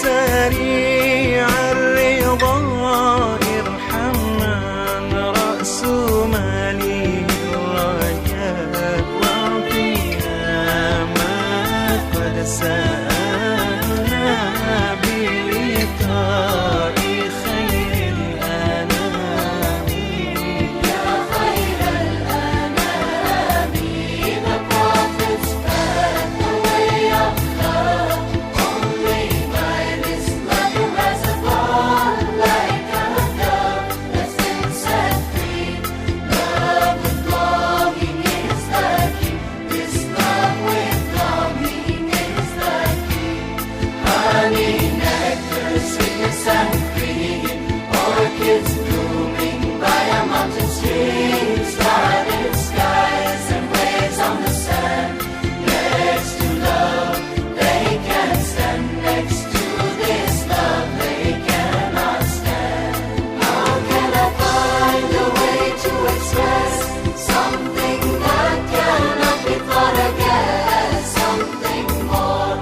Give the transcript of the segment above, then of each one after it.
سريع الرضا ارحمنا رأس مالي الرجاء واعطينا ما قد سألنا بلقاء خير الأنام يا خير الأنام. The prophets had the way of love. Only by this love you rise above like a dove that's been set free. Love with longing is the key. This love with longing is the key. Honey, nectar, sweetness and cream. Orchids blooming by a mountain stream. Starlit skies and waves on the sand. Next to love, they can't stand. Next to this love, they cannot stand. How can I find a way to express something that cannot be thought or guessed? Something more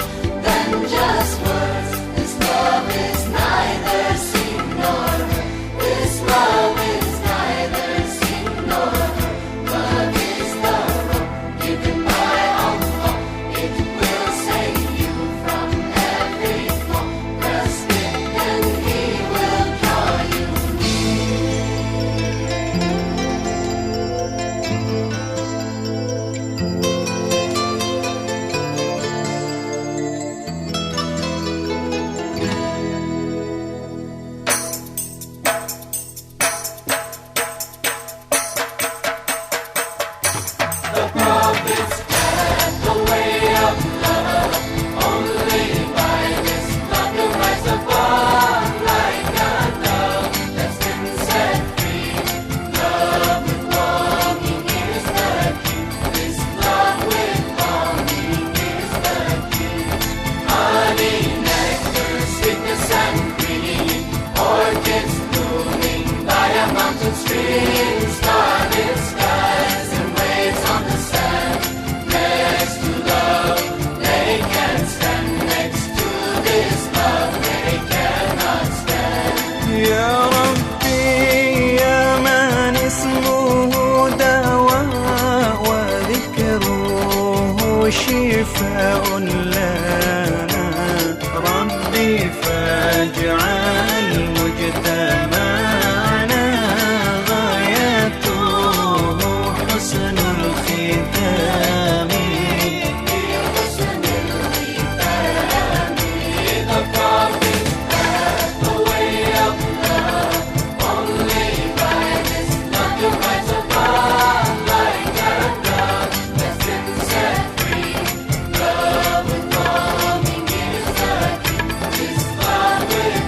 than just words. This love is neither seen nor heard. This love is neither seen nor heard. Love is the road given by Allah. It will save you from every flaw. Trust it and He will draw you The prophets had the way of love. Only by this love you rise above like a dove that's been set free. Love with longing is the key. This love with longing is the key. Honey, nectar, sweetness and green. Orchids blooming by a mountain stream. Starlit skies and waves on the sand. Next to love, they can't stand. Next to this love, they cannot stand. يا ربي يا من اسمه دواء وذكره شفاء لنا ربي فاجعل مجتمعنا غايته حسن الختام حسن الختام. The prophets had the way of love. Only by this love you rise above like a dove that's been set free. Love with longing is the key. This love with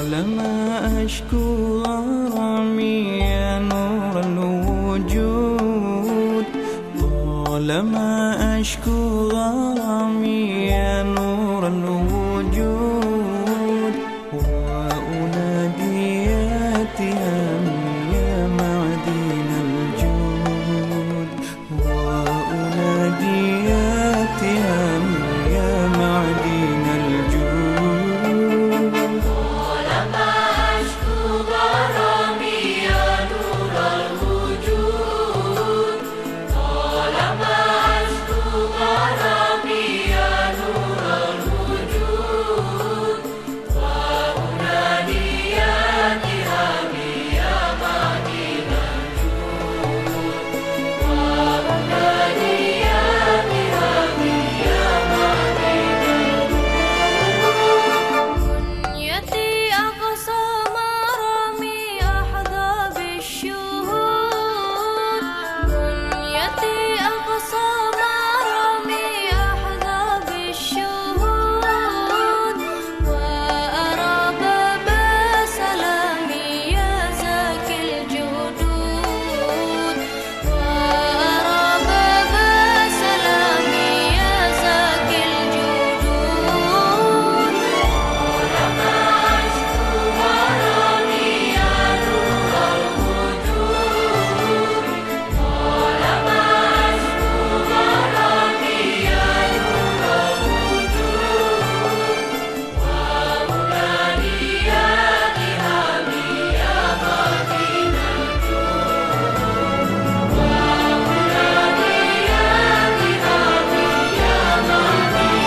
طالما أشكو غرامي يا نور الوجود، طالما أشكو غرامي يا نور الوجود، وأنادي يا تهامي يا معدن الجود، وأنادي يا تهامي يا معدن الجود. طالما أشكو غرامي يا نور الوجود، طالما أشكو غرامي يا نور الوجود، وأنادي يا تهامي يا معدن الجود، وأنادي يا تهامي يا معدن بنيتي أقصى مرامي أحظى بالشهود، بنيتي أقصى مرامي أحظى بالشهود، وأرى باب سلامي يا زاكي الجدود، وأرى باب سلامي يا زاكي الجدود. طالما أشكو غرامي يا نور الوجود، طالما أشكو غرامي يا نور الوجود، وأنادي يا تهامي يا معدن الجود، وأنادي يا تهامي يا معدن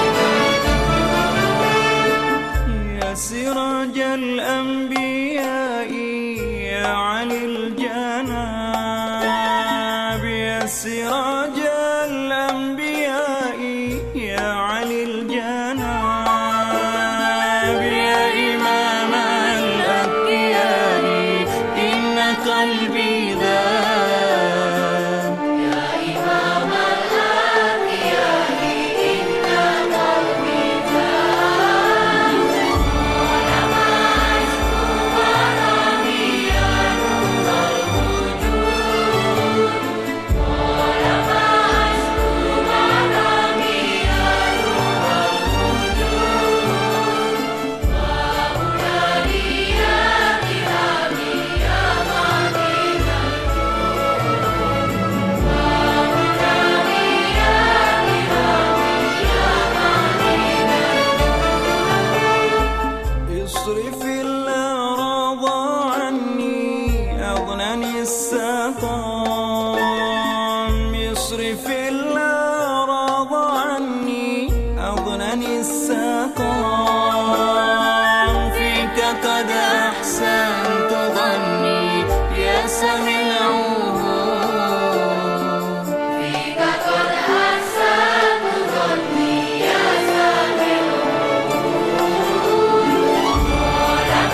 يا سراج الأنبياء يا علي الجناب، يا سراج الأنبياء يا علي الجناب، يا إمام الأنبياء إن قلبي ذاب، يا إمام الأنبياء إن قلبي ذاب. طالما أشكو غرامي يا نور الوجود، طالما أشكو غرامي يا نور الوجود، وأنادي يا تهامي يا معدن الجود، وأنادي يا تهامي يا معدن اصرف الأعراض عني أغنني السقام، اصرف الأعراض عني أغنني السقام، فيك قد أحسنت ظني يا سميع العهود، فيك قد أحسنت ظني يا سامع العهود. طالما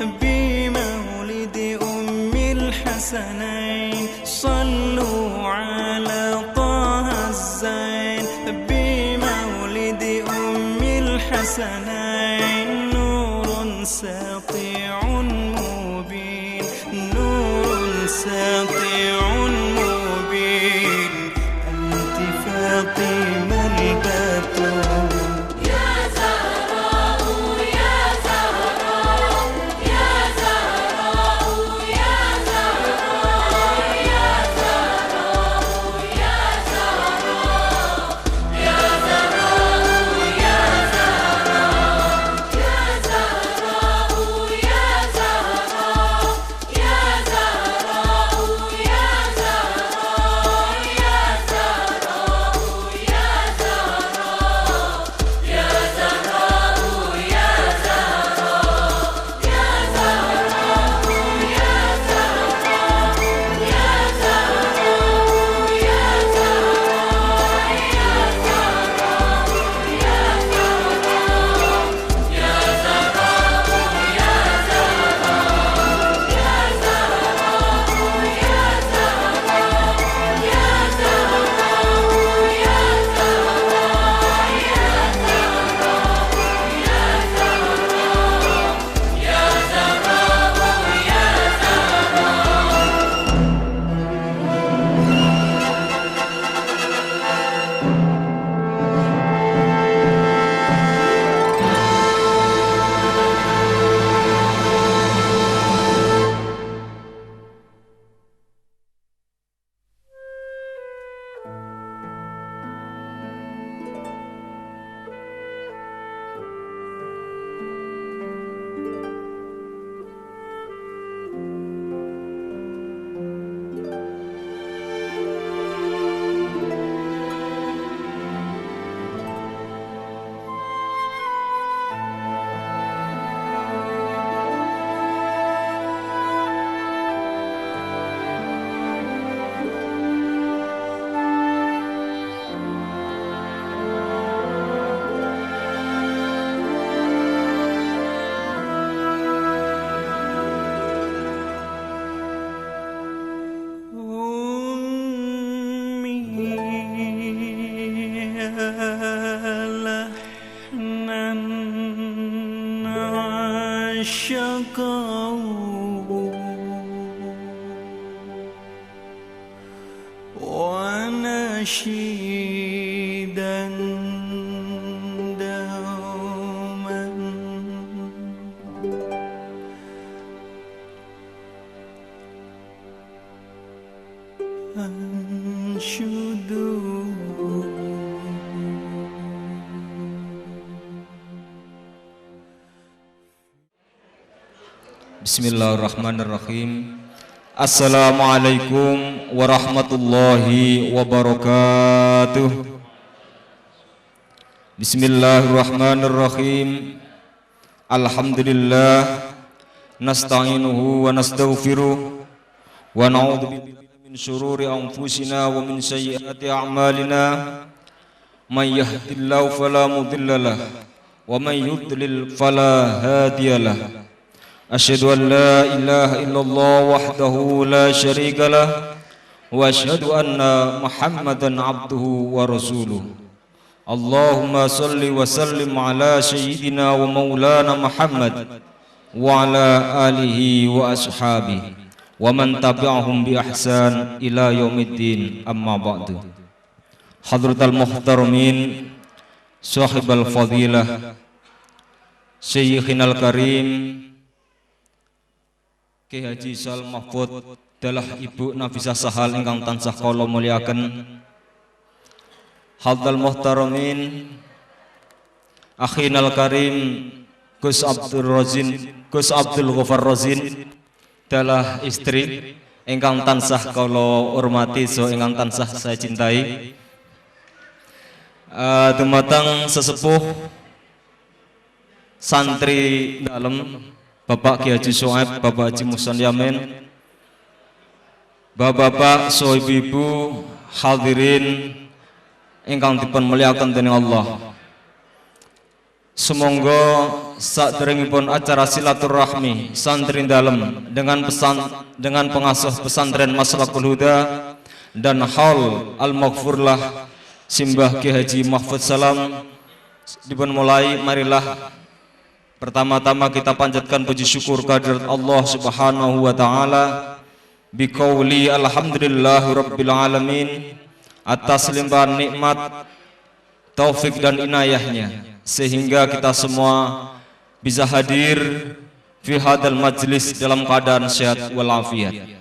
بمولد أم الحسنين صلوا على طه الزين بمولد أم الحسنين نور ساطع مبين نور ساطع مبين أنت فاطمة البتول يا زهراء يا زهراء يا زهراء يا زهراء يا زهراء يا زهراء يا زهراء يا زهراء يا زهراء يا زهراء يا زهراء يا زهراء يا زهراء يا ونشيدا دوما أنشد Bismillahirrahmanirrahim. Assalamualaikum warahmatullahi wabarakatuh. Bismillahirrahmanirrahim. Alhamdulillah nasta'inuhu wa nastaghfiruh wa na'udzu billahi min syururi anfusina wa min sayyiati a'malina. May yahdihillahu fala mudilla lahu wa may yudlil fala hadiyalah. Asyhadu an la ilaha illallah wahdahu la syarika lah wa asyhadu anna Muhammadan abduhu wa rasuluh. Allahumma salli wa sallim ala sayyidina wa maulana Muhammad wa ala alihi wa ashabihi wa man tabi'ahum bi ihsan ila yaumiddin, amma ba'du. Hadratal muhtaramin, sahibal fadilah, sayyidinal karim Kyai Haji Sal Mahfud dalah Ibu Nafisah Sahal ingkang tansah kula mulyakaken. Hadratal muhtaramin, akhinal karim Gus Abdul Ghaffar Razin dalah istri ingkang tansah kula hormati so ingkang tansah saya cintai. Dumateng sesepuh santri dalem Bapak Kyai Haji Soeb, Bapak Haji Muhsan Yamin, Bapak-bapak, so ibu-ibu, hadirin ingkang dipun mulyakaken dening Allah. Semoga saderengipun acara silaturahmi santri dalem dengan pengasuh pesantren Maslakul Huda dan haul al-maghfurlah Simbah Ki Haji Mahfud Salam dipun mulai. Marilah pertama-tama kita panjatkan puji syukur kehadirat Allah Subhanahu wa taala biqauli alhamdulillahi rabbil alamin atas limpahan nikmat, taufik dan inayahnya sehingga kita semua bisa hadir fi hadal majlis dalam keadaan sehat walafiat.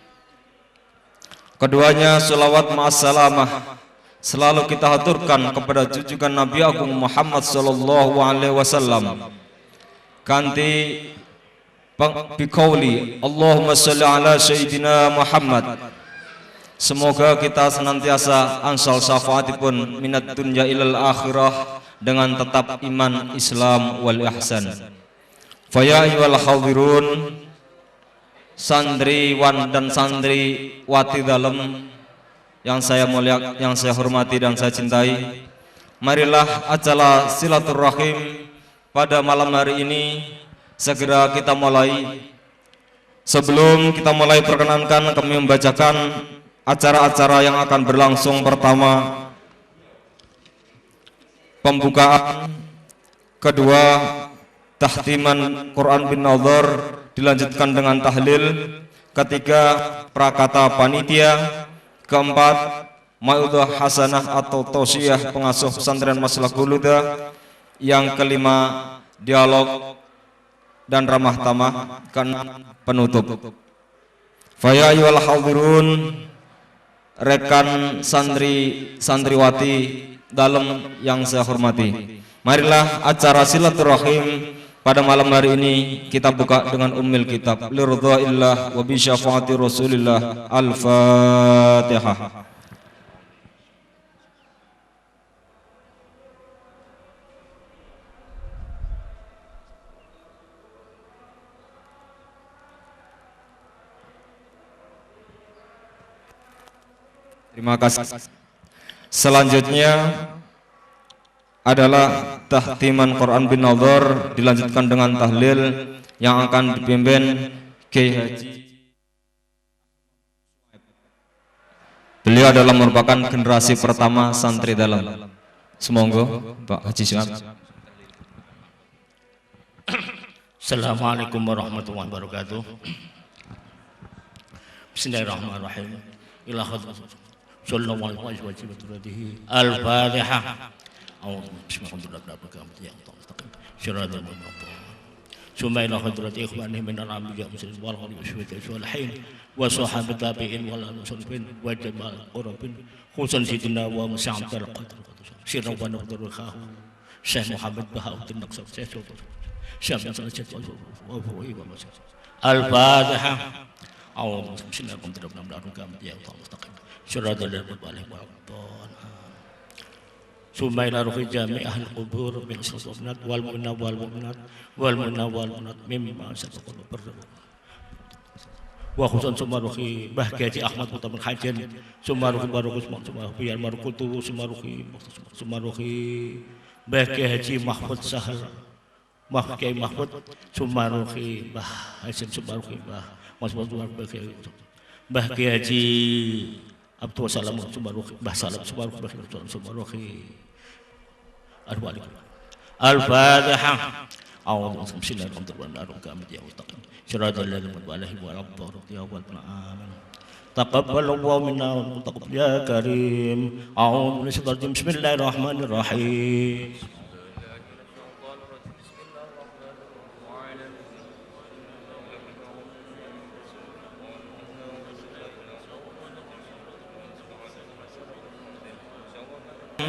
Keduanya salawat ma'assalamah selalu kita haturkan kepada junjungan Nabi Agung Muhammad sallallahu alaihi wasallam kanti biqauli Allahumma shalli ala sayyidina Muhammad. Semoga kita senantiasa ansal syafaatipun minat dunya ilal akhirah dengan tetap iman, Islam wal ihsan. Faya ayyuhal hadirun, santriwan dan santriwati dalem yang saya mulia, yang saya hormati dan saya cintai, marilah acara silaturahim pada malam hari ini segera kita mulai. Sebelum kita mulai, perkenankan kami membacakan acara-acara yang akan berlangsung. Pertama, pembukaan. Kedua, tahtiman Quran bin Nadhar dilanjutkan dengan tahlil. Ketiga, prakata panitia. Keempat, mau'idhah hasanah atau tausiyah pengasuh pesantren Maslakul Huda. Yang kelima, dialog dan ramah tamah. Keenam, penutup. Faya ayyuhal hadirun, rekan santriwati dalam yang saya hormati, marilah acara silaturahim pada malam hari ini kita buka dengan ummil kitab liridhaillah wa bi syafaati Rasulillah. Al-Fatihah. Terima kasih. Selanjutnya adalah tahtiman Quran bin Nadhar dilanjutkan dengan tahlil yang akan dipimpin Kiai Haji. Beliau adalah merupakan generasi pertama santri dalam. Semoga Pak Haji Syuaib. Assalamualaikum warahmatullahi wabarakatuh. Bismillahirrahmanirrahim. Ila hadratin sallallahu alaihi wasallam. Al-Fatihah. Summa ila hadrati ikhwani min al-anbiya wal salihin wa sahabat tabi'in wal muslimin wa jamal qurabin khususan sidina wa musya'atul qadr sirra wa naqdurul khahu Syekh Muhammad Bahauddin Naqsab Syekh Al-Fatihah. Sumaila ruhi jami ahli kubur bil sasnat wal munna wal munat wal munna wal munat mimma sabaqul berdoa wa khusun sumaruhi Bahki Haji Ahmad Mutamar Hajan sumaruhi barukus sumaruhi al marukutu sumaruhi Bahki Haji Mahfud Sahal Mahki Mahfud sumaruhi Bah Hasan sumaruhi Bah Bahki Haji Abdul Salam sumaruhi Bah Salam sumaruhi Al-Fatihah. A'udzu billahi Taqabbalallahu minna wa taqabbal ya karim. A'udzu billahi bismillahirrahmanirrahim.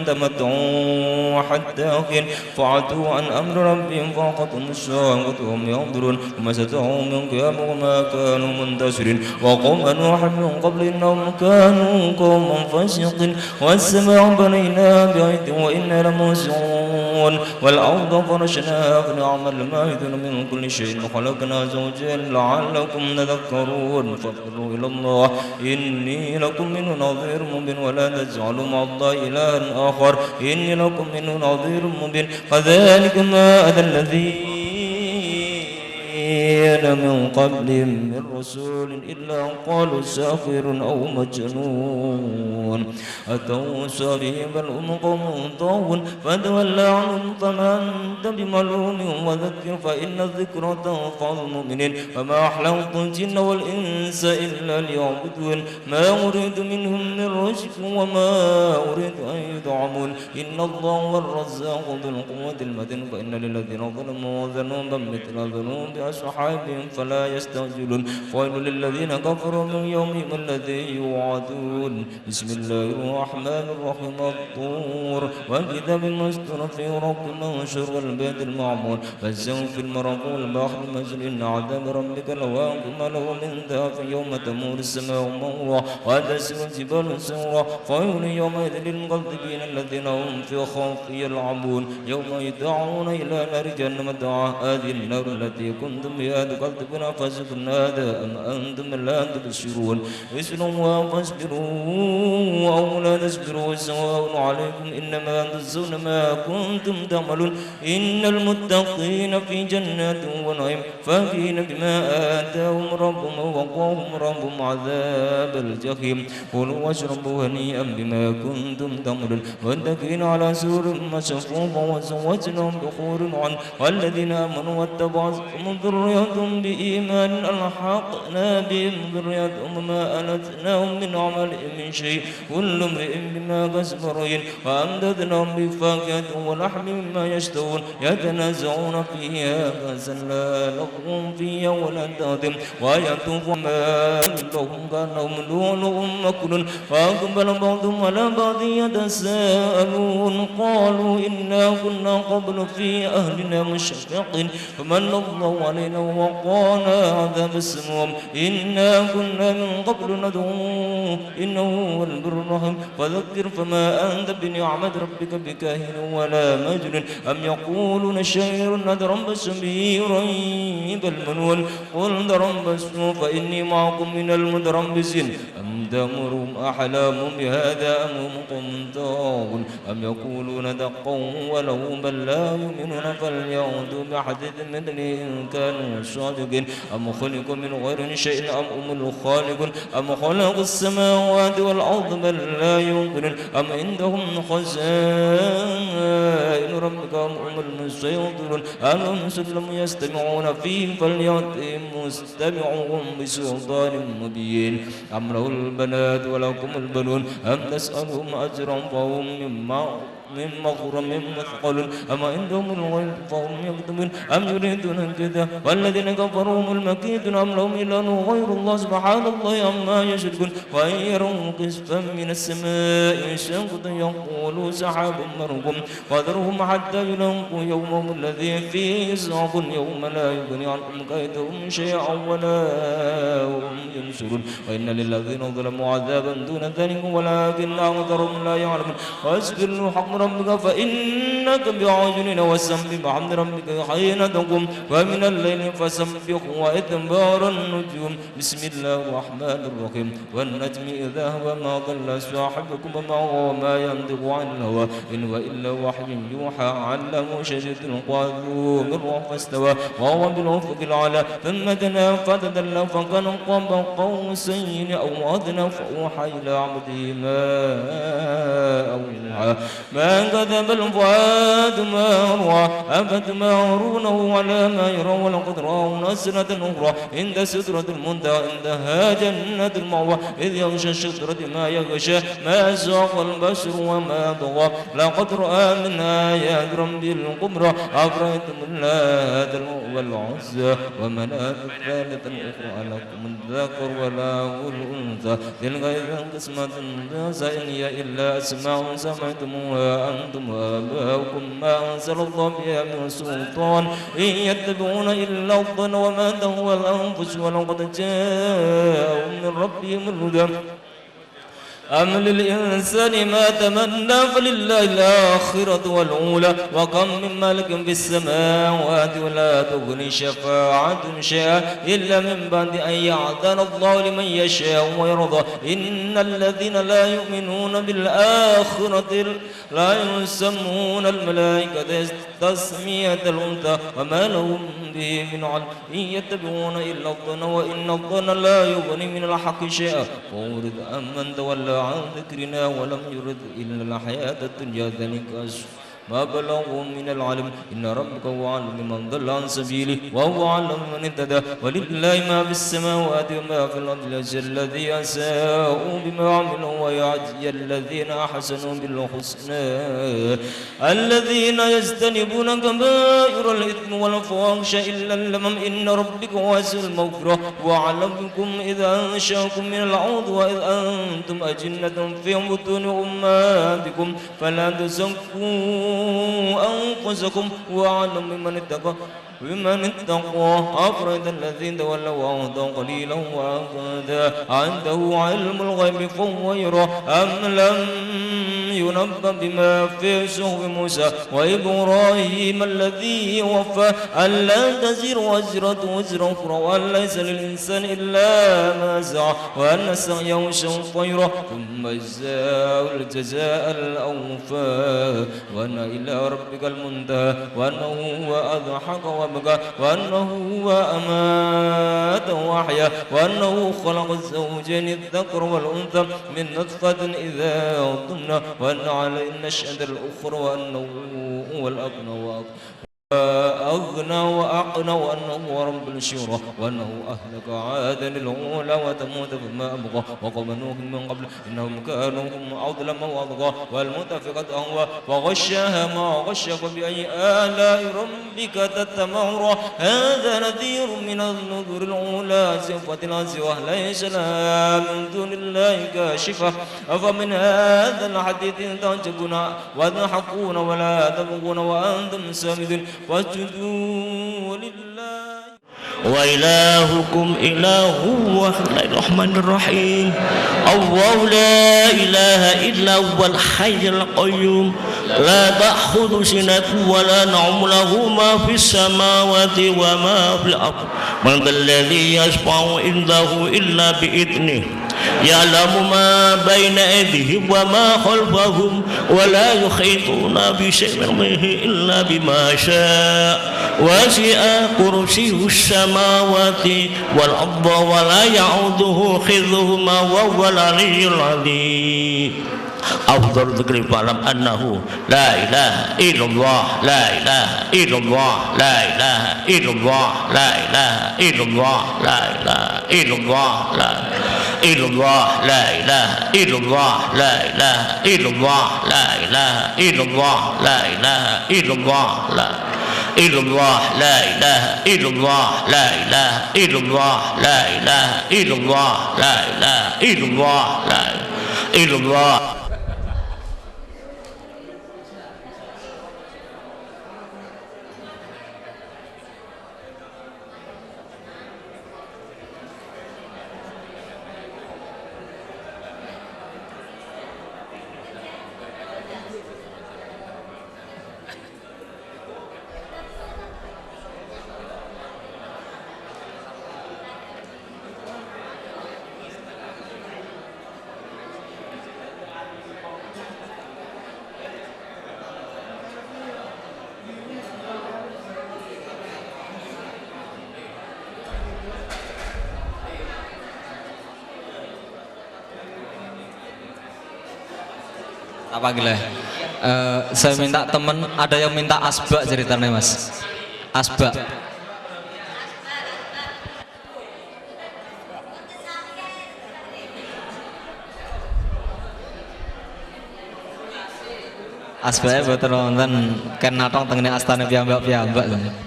تمتعوا حتى حين فعتوا عن أمر ربهم فأخذتهم الصاعقة وهم ينظرون وما استطاعوا من قيام وما كانوا منتصرين وقوم نوح من قبل إنهم كانوا قوما فاسقين والسماء بنيناها بأيد وإنا لموسعون تسكنون والأرض فرشناها فنعم الماهدون من كل شيء خلقنا زوجين لعلكم تذكرون فاغفروا إلى الله إني لكم منه نظير مبين ولا تجعلوا مع الله إلها آخر إني لكم منه نظير مبين كذلك ما أتى الذين من قبلهم من رسول إلا قالوا ساحر أو مجنون أتوصى به بل هم قوم طاغون فتولى عنهم فما أنت بملوم وذكر فإن الذكرى تنفع المؤمنين وما خلقت الجن والإنس إلا ليعبدون ما أريد منهم من رزق وما أريد أن يطعمون إن الله هو الرزاق ذو القوة المتين فإن للذين ظلموا ذنوبا مثل ذنوب أصحابهم فلا يستعجلون ويل للذين كفروا من يومهم الذي يوعدون بسم الله الرحمن الرحيم الطور والكتاب المسطور في رق منشور والبيت المعمور والزوف المرق والبحر المسجور إن عذاب ربك لواقع له من دافع يوم تمور السماء مورا وتسير الجبال سورا فويل يومئذ للمكذبين الذين هم في خوف يلعبون يوم يدعون إلى نار جهنم دعا هذه النار التي كنتم بها تكذبون فذوقوا هذا أم أنتم لا تبصرون اصلوها فاصبروا أو لا تصبروا سواء عليكم إنما تجزون ما كنتم تعملون إن المتقين في جنات ونعيم فاكهين بما آتاهم ربهم ووقاهم ربهم عذاب الجحيم كلوا واشربوا هنيئا بما كنتم تعملون والذين على سرر مصفوفة وزوجناهم بحور عين والذين آمنوا واتبعتهم ذريتهم بإيمان ألحقنا بهم ذريتهم وما ألتناهم من عملهم من شيء كل امرئ بما كسب رهين وأمددناهم بفاكهة ولحم مما يشتهون يتنازعون فيها كأسا لا لغو فيها ولا تأثم ويطوف ما لهم كأنهم لؤلؤ مكنون فأقبل بعضهم على بعض يتساءلون قالوا إنا كنا قبل في أهلنا مشفقين فمن الله علينا ووقانا عذاب السموم إنا كنا من قبل ندعوه إنه هو البر الرحيم فذكر فما أنت بنعمة ربك بكاهن ولا مجنون أم يقولون شاعر نتربص به ريب المنون قل تربصوا فإني معكم من المتربصين أم تأمرهم أحلامهم بهذا أم هم قوم طاغون أم يقولون دقوا ولو بل لا يؤمنون فليعودوا بحديث مثله إن كانوا صادقين أم خلقوا من غير شيء أم هم الخالقون أم خلقوا السماوات والأرض بل لا يوقنون أم عندهم خزائن ربك أم هم المسيطرون أم هم سلم يستمعون فيه فليأتهم مستمعهم بسلطان مبين أم له البنات ولكم البنون أم تسألهم أجرا فهم من مغرم مثقل أم عندهم الغيب فهم يكتبون أم يريدون الكذا والذين كفروا هم المكيدون أم لهم إله غير الله سبحان الله عما يشركون وإن يروا كسفا من السماء سقطا يقولوا سحاب مركم وذرهم حتى يلاقوا يومهم الذي فيه يصعقون يوم لا يغني عنهم كيدهم شيئا ولا هم ينصرون وإن للذين ظلموا عذابا دون ذلك ولكن أكثرهم لا يعلمون واصبر حق ربك فإنك بأعيننا وسبح بحمد ربك حين تقوم ومن الليل فسبح وإدبار النجوم بسم الله الرحمن الرحيم والنجم إذا هوى ما ضل صاحبكم وما ينطق عن الهوى إن هو إلا وحي يوحى علمه شديد القوى ذو مرة فاستوى وهو بالأفق الأعلى ثم دنا فتدلى فكان قاب قوسين أو أدنى فأوحى إلى عبده ما أوحى ما كذب الفؤاد ما روى أفتمارونه على ما يرى ولقد رأوا نزلة أخرى عند سدرة المنتهى عندها جنة المأوى إذ يغشى الشجرة ما يغشى ما زاغ البشر وما طغى لقد رأى من آيات ربه الكبرى أفرأيتم اللات والعزى ومناة الثالثة الأخرى لكم الذكر وله الأنثى تلك إذا قسمة ضيزى إن هي إلا أسماء سمعتموها أنتم وآباؤكم ما أنزل الله بها من سلطان إن يتبعون إلا الظن وما تهوى الأنفس ولقد جاءهم من ربهم الهدى أم للإنسان ما تمنى فلله الآخرة والأولى وكم من ملك في السماوات ولا تغني شفاعة شيئا إلا من بعد أن يأذن الله لمن يشاء ويرضى إن الذين لا يؤمنون بالآخرة لا يسمون الملائكة تسمية الأنثى وما لهم به من علم إن يتبعون إلا الظن وإن الظن لا يغني من الحق شيئا فورد أمن تولى عن ذكرنا ولم يرد إلا الحياة الدنيا ذلك ما بلغهم من العلم إن ربك هو أعلم بمن ضل عن سبيله وهو أعلم من اهتدى ولله ما في السماوات وما في الأرض ليجزي الذين أساءوا بما عملوا ويعزي الذين أحسنوا بالحسنى الذين يجتنبون كبائر الإثم والفواحش إلا اللمم إن ربك واسع المغفرة وأعلم بكم إذا أنشأكم من الأرض وإذ أنتم أجنة في بطون أمهاتكم فلا تزكوا أنفسكم وأعلم بمن اتقى أفرد الذين تولوا وأعطوا قليلا وأخذ عنده علم الغيب فهو يرى أم لم ينبأ بما في صحف موسى وإبراهيم الذي وفى ألا تزر وزرة وزر أخرى وأن ليس للإنسان إلا ما سعى وأن سعيه سوف يرى ثم يجزاه الجزاء الأوفى وأن إلى ربك المنتهى وأنه هو أضحك وأبكى وأنه هو أمات وأحيا وأنه خلق الزوجين الذكر والأنثى من نطفة إذا ضمن وأن عليه النشأة الأخرى وأنه هو الأغنى وأغنى وأقنى وأنه هو رب الشورى وأنه أهلك عادا الأولى وثمود فما أبقى وقوم نوح من قبل إنهم كانوا هم أظلم وأطغى والمؤتفكة أهوى وغشاها ما غش فبأي آلاء ربك تتمارى هذا نذير من النذر الأولى زفت الأزواج ليس لها من دون الله كاشفة أفمن هذا الحديث تعجبون وتضحكون ولا تبغون وأنتم سامدون واسجدوا لله وإلهكم إله واحد الرحمن الرحيم الله لا إله إلا هو الحي القيوم لا تأخذ سنة ولا نوم له ما في السماوات وما في الأرض من ذا الذي يشفع عنده إلا بإذنه يعلم ما بين أيديهم وما خلفهم ولا يحيطون بشيء من علمه إلا بما شاء وسع كرسيه السماوات والأرض ولا يعوده حفظهما وهو العلي العظيم أفضل ذكر فاعلم أنه لا إله إلا الله لا إله إلا الله لا إله إلا الله لا إله إلا الله لا إله إلا الله لا إلا الله لا إله إلا الله لا إله إلا الله لا إله إلا الله لا إله إلا الله لا إلا الله لا إله إلا الله لا إله إلا الله لا إله إلا الله لا إله إلا الله لا إله إلا الله tak panggil ya. Saya minta temen, ada yang minta asbak ceritanya mas. Asbak. Asbaknya buat nonton kan natong tengene astana piyambak-piyambak.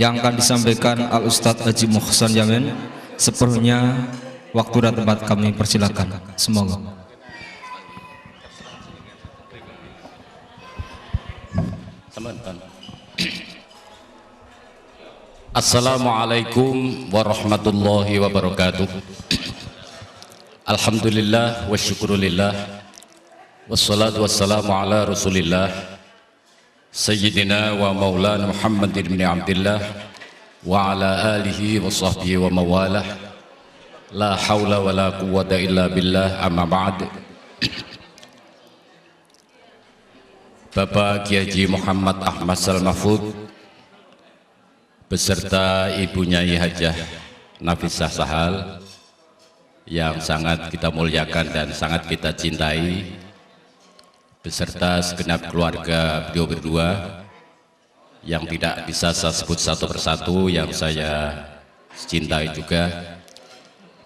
yang akan disampaikan Al Ustadz Haji Muhsan Yamin sepenuhnya waktu dan tempat kami persilakan. Semoga. Assalamualaikum warahmatullahi wabarakatuh. Alhamdulillah wa syukurillah wassalatu wassalamu ala rasulillah Sayyidina wa maulana Muhammad ibn Abdullah wa ala alihi wa sahbihi wa mawalah. La hawla wa la quwwata illa billah, amma ba'd. Bapak Kiai Haji Muhammad Ahmad Sal Mahfud beserta Ibu Nyai Hajah Nafisah Sahal yang sangat kita muliakan dan sangat kita cintai, beserta segenap keluarga beliau berdua yang tidak bisa saya sebut satu persatu, yang saya cintai juga,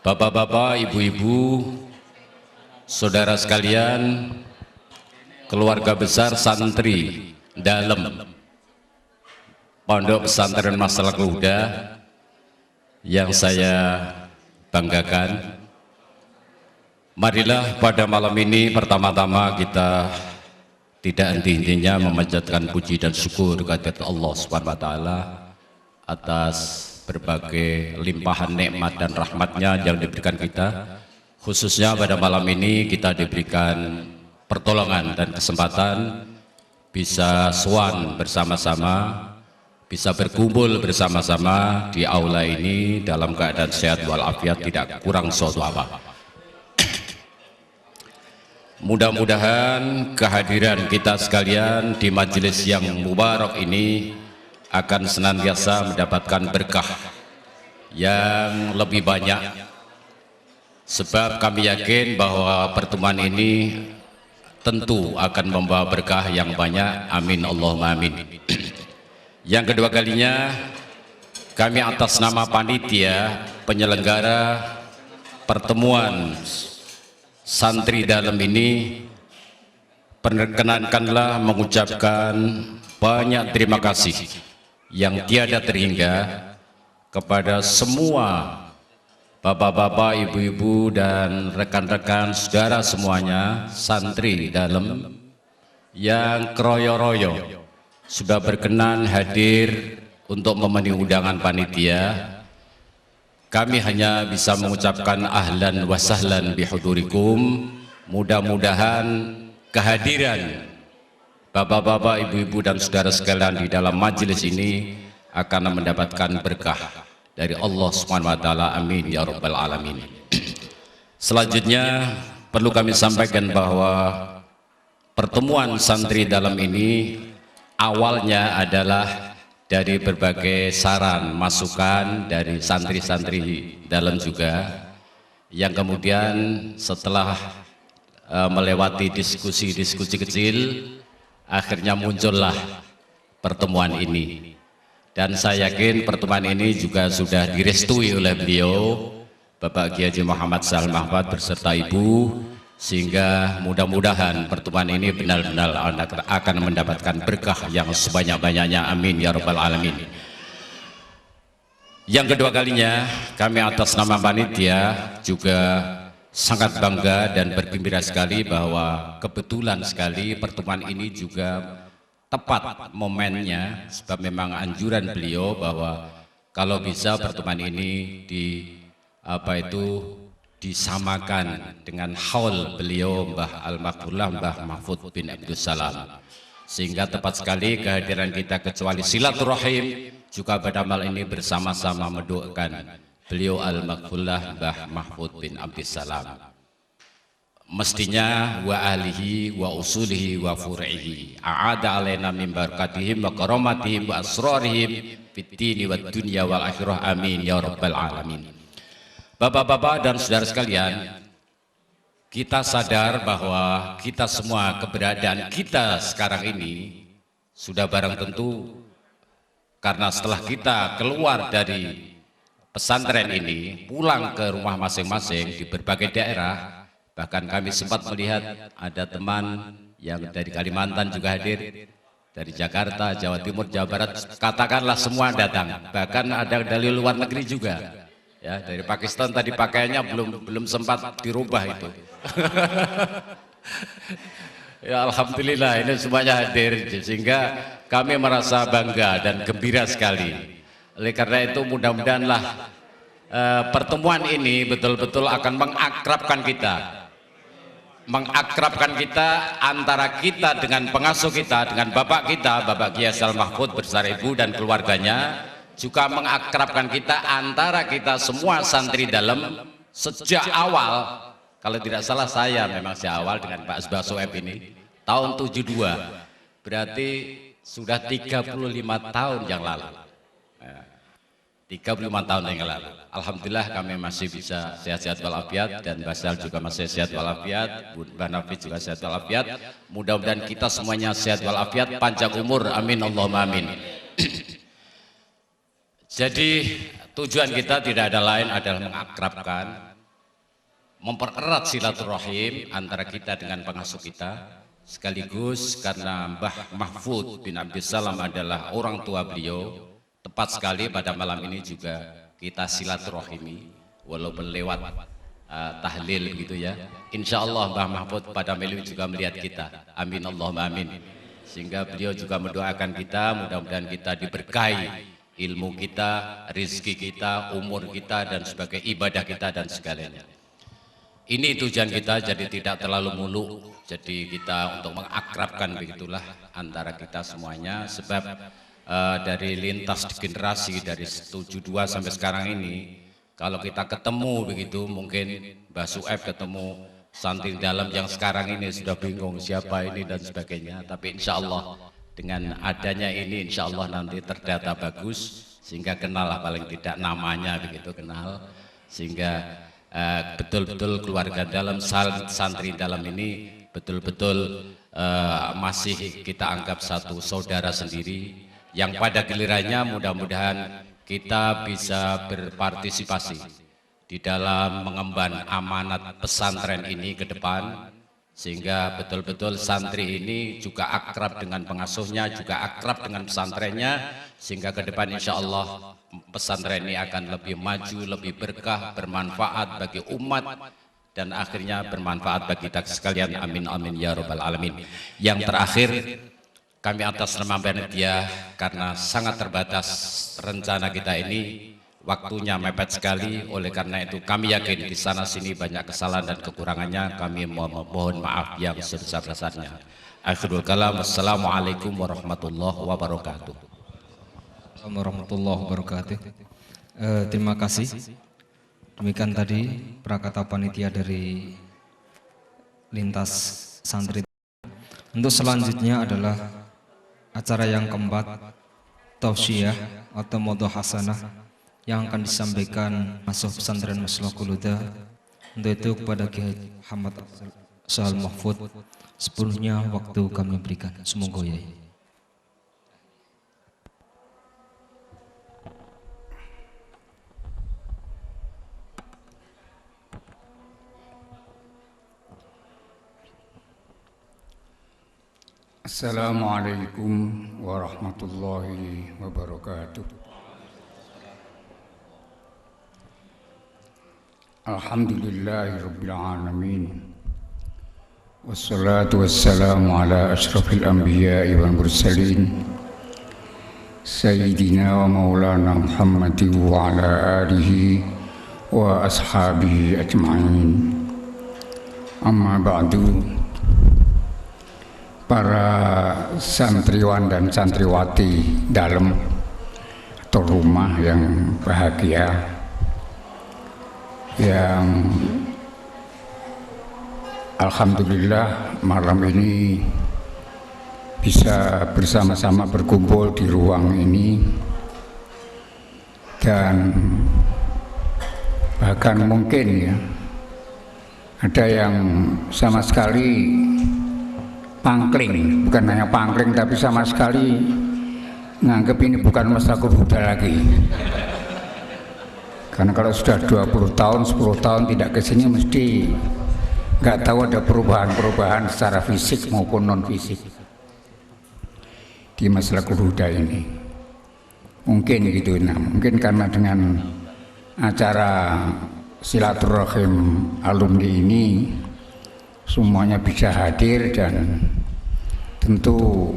bapak-bapak, ibu-ibu, saudara sekalian, keluarga besar santri dalam Pondok Pesantren Maslahul Huda yang saya banggakan. Marilah pada malam ini pertama-tama kita tidak henti-hentinya memanjatkan puji dan syukur kehadirat Allah Subhanahu wa taala atas berbagai limpahan nikmat dan rahmatnya yang diberikan kita. Khususnya pada malam ini kita diberikan pertolongan dan kesempatan bisa sowan bersama-sama, bisa berkumpul bersama-sama di aula ini dalam keadaan sehat walafiat, tidak kurang suatu apa. Mudah-mudahan kehadiran kita sekalian di majelis yang mubarak ini akan senantiasa mendapatkan berkah yang lebih banyak, sebab kami yakin bahwa pertemuan ini tentu akan membawa berkah yang banyak. Amin Allahumma amin. Yang kedua kalinya kami atas nama panitia penyelenggara pertemuan santri dalam ini perkenankanlah mengucapkan banyak terima kasih yang tiada terhingga kepada semua bapak-bapak, ibu-ibu dan rekan-rekan saudara semuanya santri dalam yang keroyo-royo sudah berkenan hadir untuk memenuhi undangan panitia. Kami hanya bisa mengucapkan ahlan wa sahlan bihudurikum. Mudah-mudahan kehadiran bapak-bapak, ibu-ibu dan saudara sekalian di dalam majelis ini akan mendapatkan berkah dari Allah Subhanahu wa taala. Amin ya rabbal alamin. Selanjutnya perlu kami sampaikan bahwa pertemuan santri dalam ini awalnya adalah dari berbagai saran masukan dari santri-santri dalam juga, yang kemudian setelah melewati diskusi-diskusi kecil akhirnya muncullah pertemuan ini. Dan saya yakin pertemuan ini juga sudah direstui oleh beliau Bapak Kiai Haji Muhammad Sal Mahfud beserta Ibu, sehingga mudah-mudahan pertemuan ini benar-benar akan mendapatkan berkah yang sebanyak-banyaknya. Amin ya rabbal alamin. Yang kedua kalinya kami atas nama panitia juga sangat bangga dan bergembira sekali bahwa kebetulan sekali pertemuan ini juga tepat momennya, sebab memang anjuran beliau bahwa kalau bisa pertemuan ini disamakan dengan haul beliau Mbah Al-Maghfurlah Mbah Mahfud bin Abdus Salam. sehingga tepat sekali kehadiran kita kecuali silaturahim juga pada malam ini bersama-sama mendoakan beliau al-maghfurlah Mbah Mahfud bin Abdissalam. Mestinya wa alihi wa usulihi wa fur'ihi a'ada alaina min barakatihim wa karamatihim wa asrarihim fid dini wad dunya wal akhirah amin ya rabbal alamin. Bapak-bapak dan saudara sekalian, kita sadar bahwa kita semua keberadaan kita sekarang ini sudah barang tentu karena setelah kita keluar dari pesantren ini pulang ke rumah masing-masing di berbagai daerah. Bahkan kami sempat melihat ada teman yang dari Kalimantan juga hadir, dari Jakarta, Jawa Timur, Jawa Barat, katakanlah semua datang. Bahkan ada dari luar negeri juga, ya dari Pakistan tadi pakaiannya belum sempat dirubah itu. Ya alhamdulillah ini semuanya hadir, sehingga kami merasa bangga dan gembira sekali. Oleh karena itu mudah-mudahanlah pertemuan ini betul-betul akan mengakrabkan kita antara kita dengan pengasuh kita, dengan bapak kita, Bapak Kiai Haji Mahfud bersama ibu dan keluarganya, juga mengakrabkan kita antara kita semua santri dalam sejak awal. Kalau tidak salah saya memang sejak awal dengan Pak Asbah Soeb ini tahun 72, berarti sudah 35 tahun yang lalu. 35 tahun yang lalu. Alhamdulillah kami masih bisa sehat-sehat walafiat, dan Basal juga masih sehat walafiat, Mbah Nafi juga sehat walafiat. Mudah-mudahan kita semuanya sehat walafiat, panjang umur, amin Allahumma amin. Jadi tujuan kita tidak ada lain adalah mengakrabkan, mempererat silaturahim antara kita dengan pengasuh kita, sekaligus karena Mbah Mahfud bin Abdissalam adalah orang tua beliau. Tepat sekali pada malam ini juga kita silaturahimi walaupun lewat tahlil begitu ya. Insya Allah Mbah Mahfud pada malam ini juga melihat kita, amin Allahumma amin. Sehingga beliau juga mendoakan kita, mudah-mudahan kita diberkahi ilmu kita, rizki kita, umur kita, dan sebagai ibadah kita dan segalanya. Ini tujuan kita, jadi tidak terlalu muluk, jadi kita untuk mengakrabkan begitulah antara kita semuanya. Sebab dari lintas generasi dari 72 sampai sekarang ini, kalau kita ketemu begitu, mungkin Mbah Su'eb ketemu santri dalam yang sekarang ini sudah bingung siapa ini dan sebagainya. Tapi insya Allah dengan adanya ini insya Allah nanti terdata bagus, sehingga kenal lah paling tidak namanya begitu, kenal, sehingga betul-betul keluarga dalam, santri dalam ini betul-betul masih kita anggap satu saudara sendiri, yang pada gilirannya mudah-mudahan kita bisa berpartisipasi di dalam mengemban amanat pesantren ini ke depan, sehingga betul-betul santri ini juga akrab dengan pengasuhnya, juga akrab dengan pesantrennya, sehingga ke depan insya Allah pesantren ini akan lebih maju, lebih berkah, bermanfaat bagi umat, dan akhirnya bermanfaat bagi kita sekalian, amin amin ya rabbal alamin. Yang terakhir, kami atas nama panitia, karena sangat terbatas rencana kita ini, waktunya mepet sekali, oleh karena itu kami yakin di sana sini banyak kesalahan dan kekurangannya, kami mohon maaf yang sebesar-besarnya. Akhirul kalam, wassalamualaikum warahmatullahi wabarakatuh. Warahmatullahi wabarakatuh. Terima kasih. Demikian tadi prakata panitia dari lintas santri. Untuk selanjutnya adalah acara yang keempat, tausiah atau modho hasanah, yang akan disampaikan masuk pesantren Maslahul Huda. Untuk itu kepada Kiai Muhammad Haji Mahfud, sepenuhnya waktu kami berikan. Semoga ya. Assalamualaikum warahmatullahi wabarakatuh. Alhamdulillahi rabbil alamin. Wassalatu wassalamu ala ashrafil anbiya'i wal mursalin, Sayyidina wa maulana Muhammadin wa ala alihi wa ashabihi ajma'in. Amma ba'du. para santriwan dan santriwati dalam atau rumah yang bahagia, yang alhamdulillah malam ini bisa bersama-sama berkumpul di ruang ini, dan bahkan mungkin ya ada yang sama sekali pangkling, bukan hanya pangkling tapi sama sekali nganggep ini bukan Maslakul Huda lagi. Karena kalau sudah 20 tahun, 10 tahun tidak kesini mesti nggak tahu ada perubahan-perubahan secara fisik maupun non fisik di Maslakul Huda ini. Mungkin gitu, nah mungkin karena dengan acara silaturahim alumni ini semuanya bisa hadir, dan tentu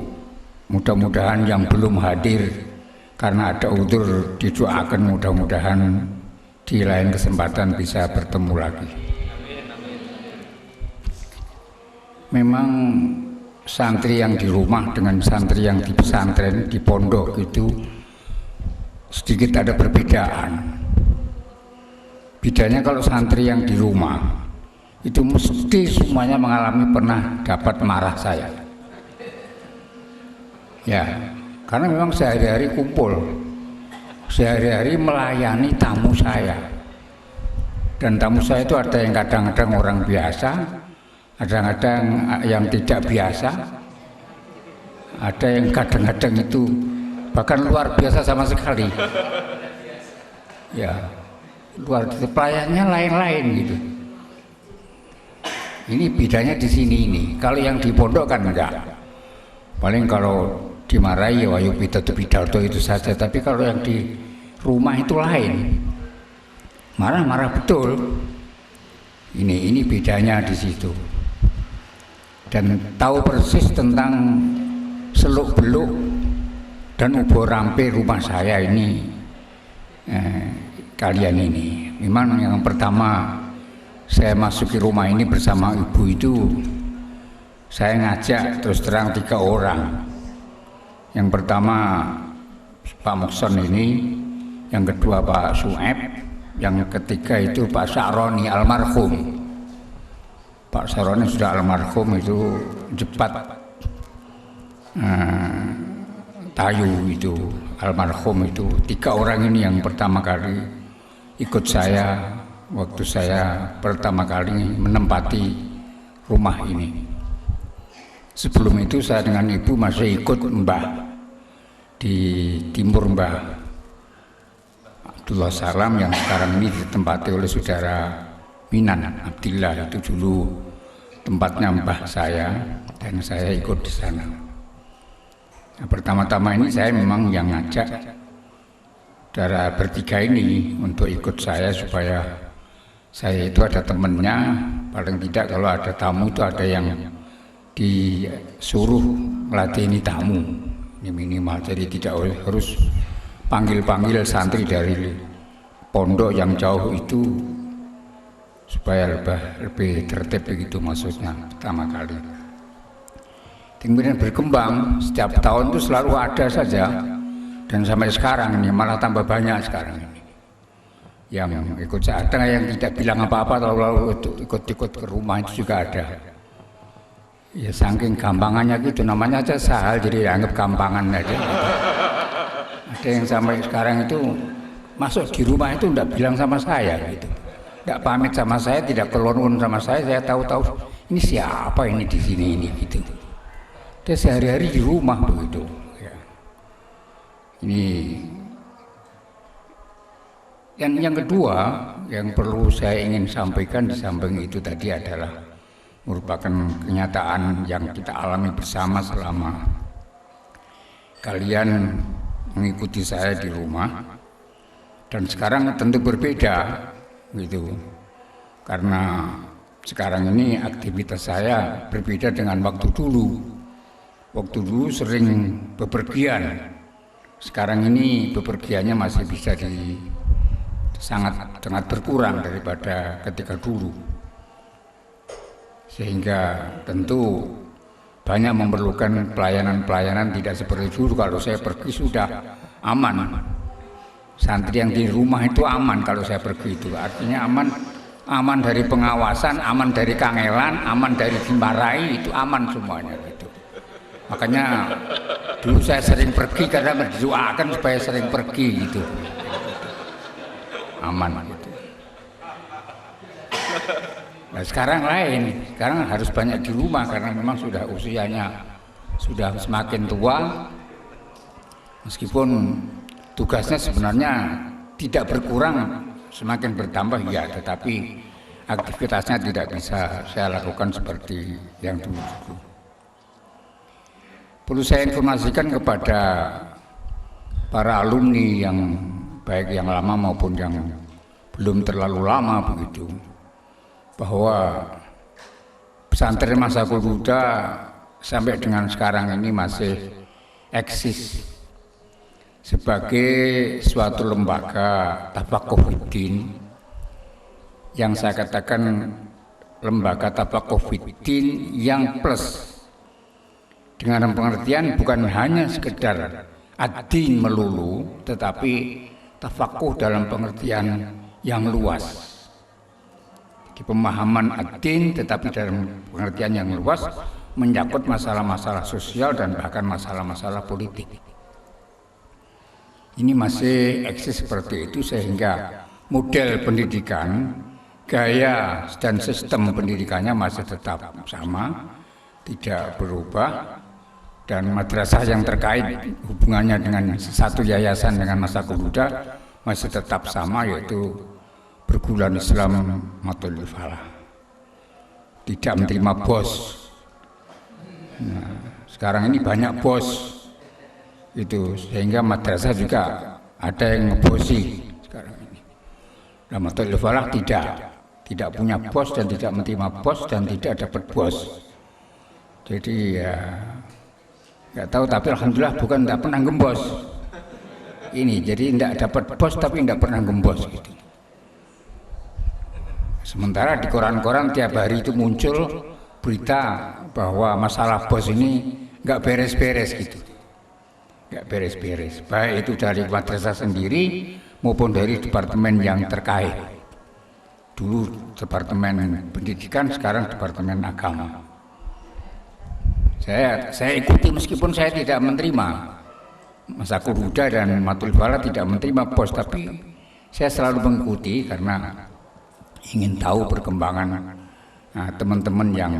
mudah-mudahan yang belum hadir karena ada udzur didoakan mudah-mudahan di lain kesempatan bisa bertemu lagi. Memang santri yang di rumah dengan santri yang di pesantren, di pondok itu sedikit ada perbedaan. Bedanya kalau santri yang di rumah itu mesti semuanya mengalami pernah dapat marah saya. Ya, karena memang sehari-hari kumpul, sehari-hari melayani tamu saya. Dan tamu saya itu ada yang kadang-kadang orang biasa, kadang-kadang yang tidak biasa, ada yang kadang-kadang itu bahkan luar biasa sama sekali. Ya, luar biasa, pelayannya lain-lain gitu. Ini bedanya di sini ini. Kalau yang di pondok kan enggak. Paling kalau dimarahi ya wayu pidato itu saja. Tapi kalau yang di rumah itu lain. Marah-marah betul. Ini bedanya di situ. Dan tahu persis tentang seluk-beluk dan ubur-rampe rumah saya ini. Kalian ini. Memang yang pertama saya masuki rumah ini bersama ibu itu, saya ngajak terus terang 3 orang. Yang pertama Pak Mukson ini, yang kedua Pak Sueb, yang ketiga itu Pak Sa'roni almarhum. Pak Sa'roni sudah almarhum itu Jepat Tayu itu almarhum itu. 3 orang ini yang pertama kali ikut saya waktu saya pertama kali menempati rumah ini. Sebelum itu saya dengan ibu masih ikut Mbah di Timur, Mbah Abdullah Salam yang sekarang ini ditempati oleh saudara Minan Abdillah. Itu dulu tempatnya Mbah saya dan saya ikut di sana. Nah, pertama-tama ini saya memang yang ngajak saudara bertiga ini untuk ikut saya supaya saya itu ada temennya, paling tidak kalau ada tamu itu ada yang disuruh melatih tamu, ini minimal. Jadi tidak harus panggil-panggil santri dari pondok yang jauh itu, supaya lebih tertib begitu maksudnya pertama kali. Kemudian berkembang, setiap tahun itu selalu ada saja, dan sampai sekarang ini malah tambah banyak sekarang ini yang ikut saya. Ada yang tidak bilang apa-apa, lalu ikut-ikut ke rumah itu juga ada. Ya saking gampangannya gitu, namanya aja Sahal jadi dianggap gampangan aja. Ada yang sampai sekarang itu masuk di rumah itu tidak bilang sama saya gitu, tidak pamit sama saya, tidak kelonun sama saya tahu-tahu ini siapa ini di sini ini gitu. Dia sehari-hari di rumah begitu. Ya. Ini yang kedua yang perlu saya ingin sampaikan di samping itu tadi adalah merupakan kenyataan yang kita alami bersama selama kalian mengikuti saya di rumah, dan sekarang tentu berbeda gitu, karena sekarang ini aktivitas saya berbeda dengan waktu dulu. Waktu dulu sering bepergian, sekarang ini bepergiannya masih bisa sangat berkurang daripada ketika dulu. Sehingga tentu banyak memerlukan pelayanan-pelayanan tidak seperti dulu. Kalau saya pergi sudah aman. Santri yang di rumah itu aman kalau saya pergi itu. Artinya aman dari pengawasan, aman dari kangelan, aman dari dimarahi, itu aman semuanya gitu. Makanya dulu saya sering pergi karena mendoakan supaya sering pergi gitu. Aman gitu. Nah, sekarang lain, sekarang harus banyak di rumah karena memang sudah usianya sudah semakin tua. Meskipun tugasnya sebenarnya tidak berkurang, semakin bertambah ya, tetapi aktivitasnya tidak bisa saya lakukan seperti yang dulu. Perlu saya informasikan kepada para alumni yang baik yang lama maupun yang belum terlalu lama begitu, bahwa pesantren Masakul Huda sampai dengan sekarang ini masih eksis sebagai suatu lembaga tafakuh fiddin, yang saya katakan lembaga tafakuh fiddin yang plus, dengan pengertian bukan hanya sekedar ad-din melulu, tetapi tafakuh dalam pengertian yang luas. Di pemahaman ad-din tetapi dalam pengertian yang luas, menyangkut masalah-masalah sosial dan bahkan masalah-masalah politik. Ini masih eksis seperti itu, sehingga model pendidikan, gaya dan sistem pendidikannya masih tetap sama, tidak berubah, dan madrasah yang terkait hubungannya dengan satu yayasan dengan Masakul Huda masih tetap sama, yaitu perguruan Islam Matul Falah. Tidak menerima bos. Nah, sekarang ini banyak bos itu, sehingga madrasah juga ada yang ngebosi sekarang ini. Nah, Matul Falah tidak punya bos dan tidak menerima bos dan tidak dapat bos. Jadi ya nggak tahu, tapi alhamdulillah bukan tidak pernah gembos. Ini jadi tidak dapat bos tapi tidak pernah gembos gitu. Sementara di koran-koran tiap hari itu muncul berita bahwa masalah bos ini nggak beres-beres gitu, nggak beres-beres. Baik itu dari madrasah sendiri maupun dari departemen yang terkait. Dulu departemen pendidikan, sekarang departemen agama. Saya ikuti meskipun saya tidak menerima. Masakul Huda dan Matul Falah tidak menerima bos, tapi saya selalu mengikuti karena ingin tahu perkembangan teman-teman yang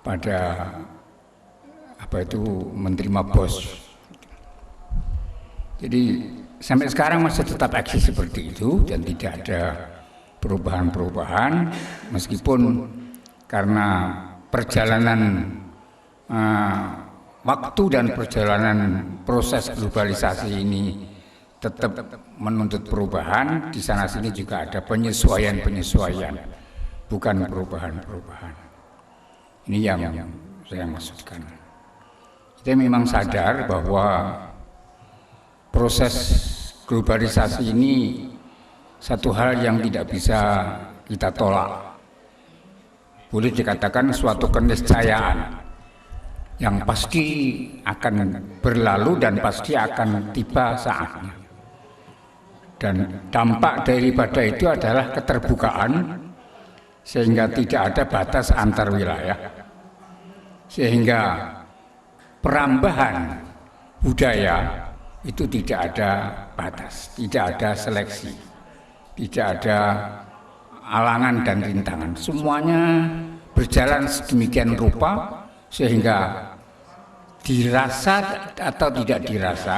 pada menerima bos. Jadi sampai sekarang masih tetap eksis seperti itu dan tidak ada perubahan-perubahan, meskipun karena perjalanan waktu dan perjalanan proses globalisasi ini tetap menuntut perubahan. Di sana sini juga ada penyesuaian, bukan perubahan. Ini yang saya maksudkan. Kita memang sadar bahwa proses globalisasi ini satu hal yang tidak bisa kita tolak. Boleh dikatakan suatu keniscayaan yang pasti akan berlalu dan pasti akan tiba saatnya. Dan dampak daripada itu adalah keterbukaan, sehingga tidak ada batas antar wilayah, sehingga perambahan budaya itu tidak ada batas, tidak ada seleksi, tidak ada alangan dan rintangan. Semuanya berjalan sedemikian rupa sehingga dirasa atau tidak dirasa,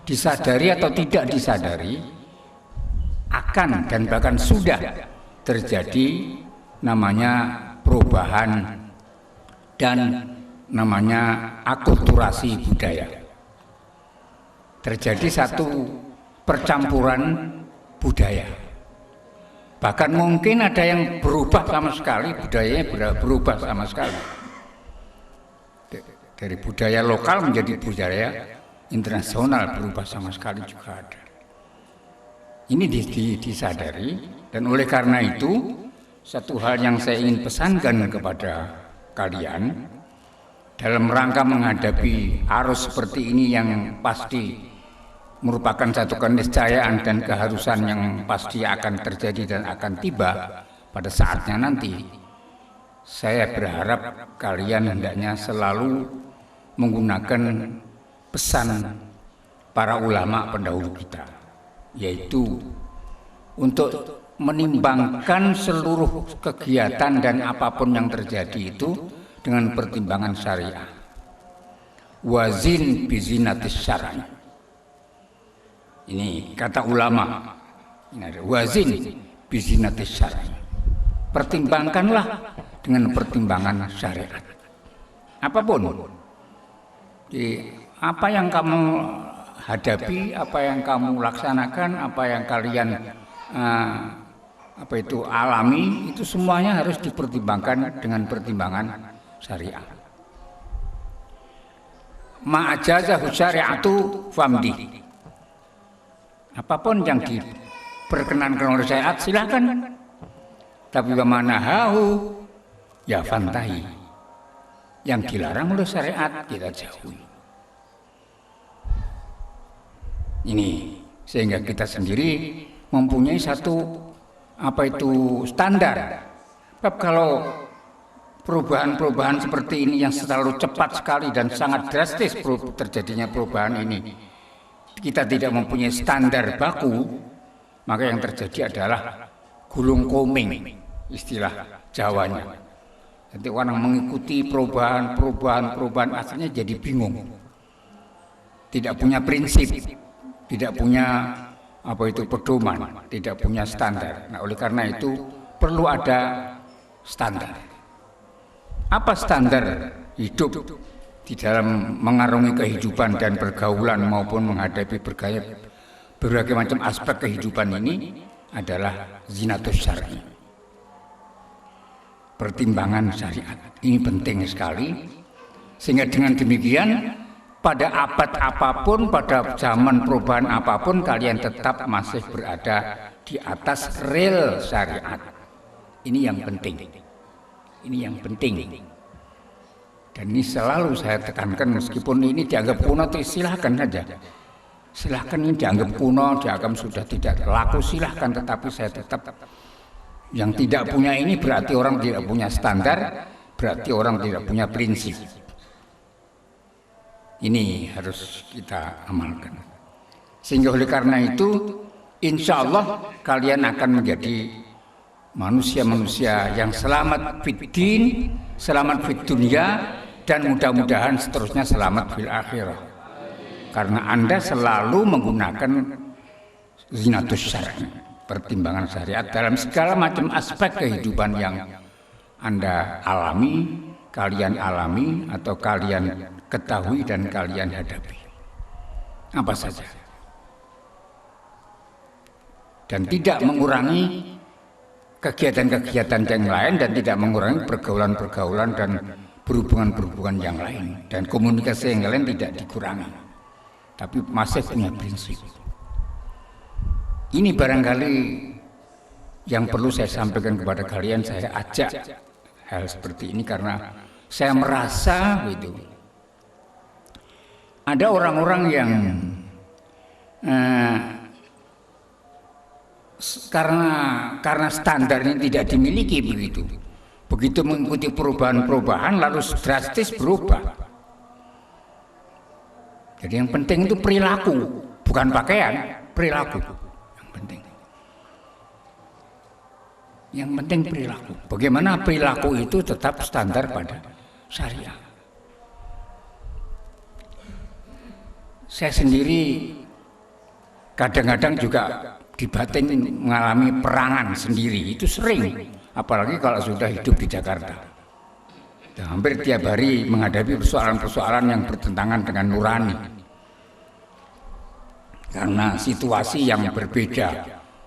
disadari atau tidak disadari, akan dan bahkan sudah terjadi namanya perubahan dan namanya akulturasi budaya. Terjadi satu percampuran budaya. Bahkan mungkin ada yang berubah sama sekali, budayanya berubah sama sekali. Dari budaya lokal menjadi budaya internasional, berubah sama sekali juga ada. Ini disadari, dan oleh karena itu satu hal yang saya ingin pesankan kepada kalian, dalam rangka menghadapi arus seperti ini yang pasti merupakan satu keniscayaan dan keharusan yang pasti akan terjadi dan akan tiba pada saatnya nanti, saya berharap kalian hendaknya selalu menggunakan pesan para ulama pendahulu kita, yaitu untuk menimbangkan seluruh kegiatan dan apapun yang terjadi itu dengan pertimbangan syariah. Wazin bizinatis syar'i. Ini kata ulama. Ini ada wazin bizinatis syar'i. Pertimbangkanlah dengan pertimbangan syariat. Apapun. Jadi, apa yang kamu hadapi, apa yang kamu laksanakan, apa yang kalian alami, itu semuanya harus dipertimbangkan dengan pertimbangan syariah. Ma'ajazahu syari'atu famdi. Apapun yang diperkenankan oleh syariat silakan. Tapi bagaimana hahu ya fantahi. Yang dilarang oleh syariat kita jauhi. Ini sehingga kita sendiri mempunyai satu standar. Sebab kalau perubahan-perubahan seperti ini yang selalu cepat sekali dan sangat drastis terjadinya perubahan ini, kita tidak mempunyai standar baku, maka yang terjadi adalah gulung koming, istilah Jawanya. Nanti orang mengikuti perubahan asalnya jadi bingung, tidak punya prinsip, tidak punya pedoman, tidak punya standar. Nah, oleh karena itu perlu ada standar. Apa standar hidup di dalam mengarungi kehidupan dan pergaulan maupun menghadapi berbagai macam aspek kehidupan ini adalah zinatus syar'i. Pertimbangan syariat. Ini penting sekali. Sehingga dengan demikian pada abad apapun, pada zaman perubahan apapun, kalian tetap masih berada di atas rel syariat. Ini yang penting. Ini yang penting. Dan ini selalu saya tekankan, meskipun ini dianggap kuno, silahkan saja. Silahkan, ini dianggap kuno, dianggap sudah tidak laku, silahkan. Tetapi saya tetap, yang tidak punya ini berarti orang tidak punya standar, berarti orang tidak punya prinsip. Ini harus kita amalkan. Sehingga oleh karena itu, insya Allah kalian akan menjadi manusia-manusia yang selamat fid din, selamat fid dunya, dan mudah-mudahan seterusnya selamat fil akhirah. Karena Anda selalu menggunakan zinatus syar'i, pertimbangan syariat dalam segala macam aspek kehidupan yang Anda alami, kalian alami, atau kalian ketahui dan kalian hadapi. Apa saja. Dan tidak mengurangi kegiatan-kegiatan yang lain, dan tidak mengurangi pergaulan-pergaulan dan berhubungan-berhubungan yang lain, dan komunikasi yang lain tidak dikurangi, tapi masih punya prinsip. Ini barangkali yang perlu saya sampaikan kepada kalian. Saya ajak hal seperti ini karena saya merasa ada orang-orang yang karena standarnya tidak dimiliki begitu mengikuti perubahan-perubahan lalu drastis berubah. Jadi yang penting itu perilaku, bukan pakaian, perilaku yang penting. Yang penting perilaku. Bagaimana perilaku itu tetap standar pada syariah. Saya sendiri kadang-kadang juga di batin mengalami perangan sendiri, itu sering. Apalagi kalau sudah hidup di Jakarta. Dan hampir tiap hari menghadapi persoalan-persoalan yang bertentangan dengan nurani. Karena situasi yang berbeda,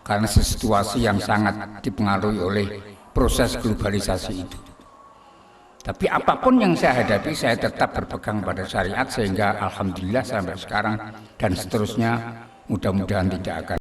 karena situasi yang sangat dipengaruhi oleh proses globalisasi itu. Tapi apapun yang saya hadapi, saya tetap berpegang pada syariat, sehingga alhamdulillah sampai sekarang dan seterusnya mudah-mudahan tidak akan